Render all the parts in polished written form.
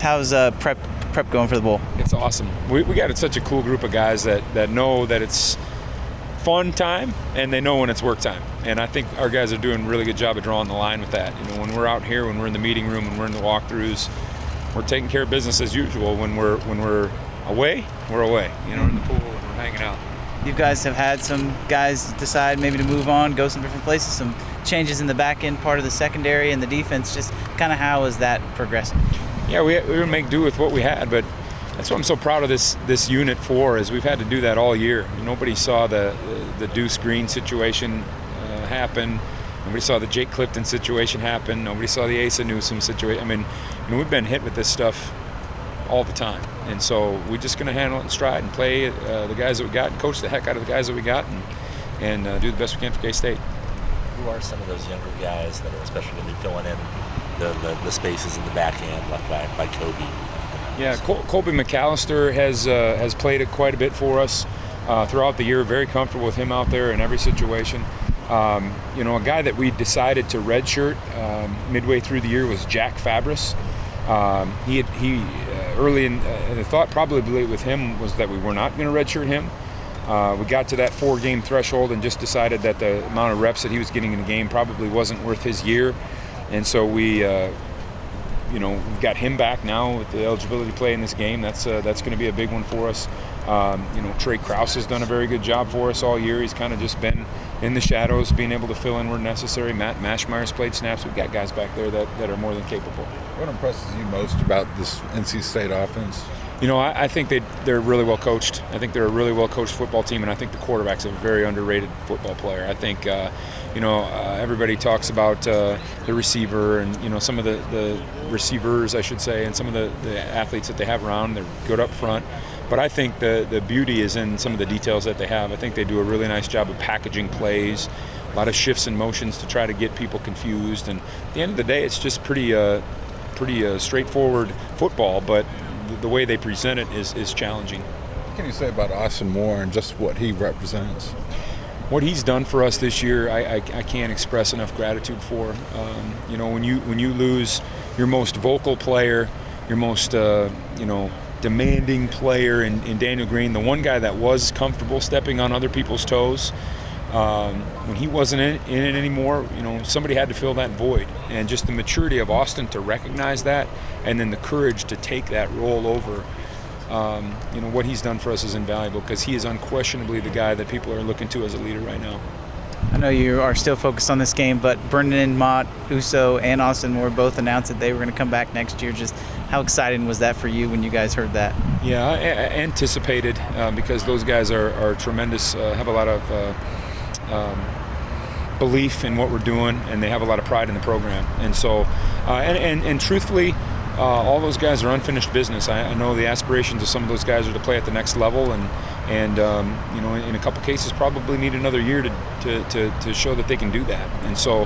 How's prep going for the bowl? It's awesome. We got such a cool group of guys that know that it's fun time and they know when it's work time. And I think our guys are doing a really good job of drawing the line with that. You know, when we're out here, when we're in the meeting room, when we're in the walkthroughs, we're taking care of business as usual. When we're away, we're away. You know, in the pool and we're hanging out. You guys have had some guys decide maybe to move on, go some different places, some changes in the back end part of the secondary and the defense. Just kind of how is that progressing? Yeah, we would make do with what we had, but that's what I'm so proud of this unit for, is we've had to do that all year. Nobody saw the Deuce Green situation happen. Nobody saw the Jake Clifton situation happen. Nobody saw the Asa Newsome situation. I mean, we've been hit with this stuff all the time. And so we're just going to handle it in stride and play the guys that we got and coach the heck out of the guys that we got and do the best we can for K-State. Who are some of those younger guys that are especially going to be filling in the spaces in the back end left by Kobe? Yeah, Colby McAllister has played it quite a bit for us throughout the year. Very comfortable with him out there in every situation. You know, a guy that we decided to redshirt midway through the year was Jack Fabris. He early in the thought probably with him was that we were not going to redshirt him. We got to that 4-game threshold and just decided that the amount of reps that he was getting in the game probably wasn't worth his year, and so we've got him back now with the eligibility to play in this game. That's going to be a big one for us. Trey Krause has done a very good job for us all year. He's kind of just been in the shadows, being able to fill in where necessary. Matt Mashmeyer's played snaps. We've got guys back there that are more than capable. What impresses you most about this NC State offense? You know, I think they're really well coached. I think they're a really well coached football team, and I think the quarterback's a very underrated football player. I think, everybody talks about the receiver and, some of the receivers, I should say, and some of the athletes that they have around. They're good up front. But I think the beauty is in some of the details that they have. I think they do a really nice job of packaging plays, a lot of shifts and motions to try to get people confused. And at the end of the day, it's just pretty straightforward football, but the way they present it is challenging. What can you say about Austin Moore and just what he represents? What he's done for us this year, I can't express enough gratitude for. When you lose your most vocal player, your most demanding player in Daniel Green, the one guy that was comfortable stepping on other people's toes, when he wasn't in it anymore, somebody had to fill that void. And just the maturity of Austin to recognize that, and then the courage to take that role over. What he's done for us is invaluable, because he is unquestionably the guy that people are looking to as a leader right now. I know you are still focused on this game, but Brendan Mott, Uso, and Austin Moore both announced that they were going to come back next year. Just how exciting was that for you when you guys heard that? Yeah, I anticipated, because those guys are tremendous, have a lot of belief in what we're doing, and they have a lot of pride in the program. And so, and truthfully, all those guys are unfinished business. I know the aspirations of some of those guys are to play at the next level, and in a couple cases probably need another year to show that they can do that. And so,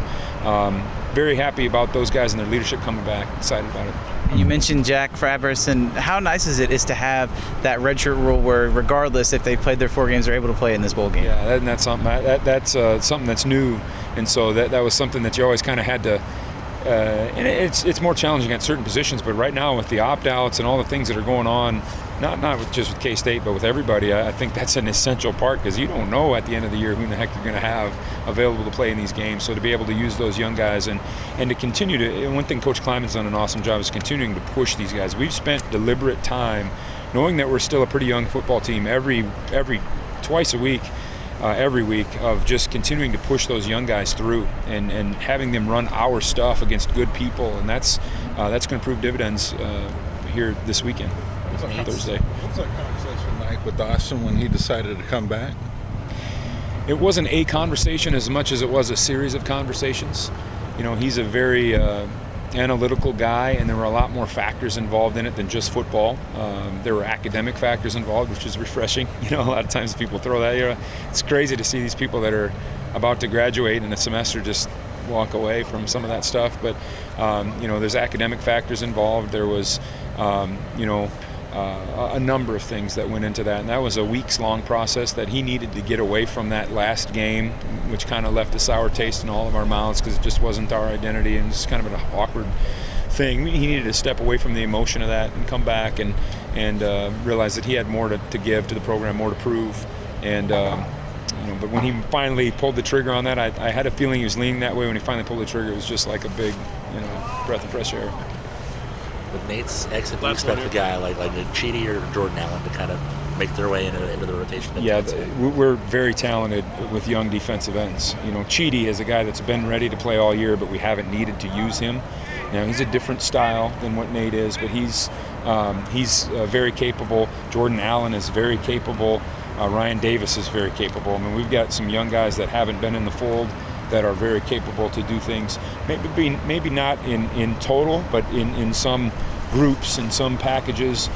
very happy about those guys and their leadership coming back. Excited about it. You mentioned Jack Fabris, and how nice is it to have that redshirt rule where, regardless if they played their 4 games, they're able to play in this bowl game? Yeah, that's something that's something that's new, and so that was something that you always kind of had to. And it's more challenging at certain positions, but right now with the opt-outs and all the things that are going on, not just with K-State, but with everybody, I think that's an essential part, because you don't know at the end of the year who the heck you're going to have available to play in these games. So to be able to use those young guys and to continue to, one thing Coach Kleiman's done an awesome job is continuing to push these guys. We've spent deliberate time knowing that we're still a pretty young football team twice a week. Every week, of just continuing to push those young guys through and having them run our stuff against good people, and that's going to prove dividends here this weekend, Thursday. What was that conversation like with Austin when he decided to come back? It wasn't a conversation as much as it was a series of conversations. He's a very analytical guy, and there were a lot more factors involved in it than just football. There were academic factors involved, which is refreshing. A lot of times people throw that. It's crazy to see these people that are about to graduate in a semester just walk away from some of that stuff. But there's academic factors involved. There was a number of things that went into that, and that was a weeks-long process that he needed to get away from that last game, which kind of left a sour taste in all of our mouths, because it just wasn't our identity, and it's kind of an awkward thing. He needed to step away from the emotion of that and come back and realize that he had more to give to the program, more to prove. And but when he finally pulled the trigger on that, I had a feeling he was leaning that way. When he finally pulled the trigger, it was just like a big, breath of fresh air. With Nate's exit, do you expect a guy like Cheedy or Jordan Allen to kind of make their way into the rotation? Yeah, we're very talented with young defensive ends. Cheedy is a guy that's been ready to play all year, but we haven't needed to use him. Now, he's a different style than what Nate is, but he's very capable. Jordan Allen is very capable. Ryan Davis is very capable. I mean, we've got some young guys that haven't been in the fold that are very capable to do things. Maybe not in total, but in some groups, in some packages,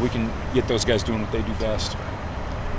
we can get those guys doing what they do best.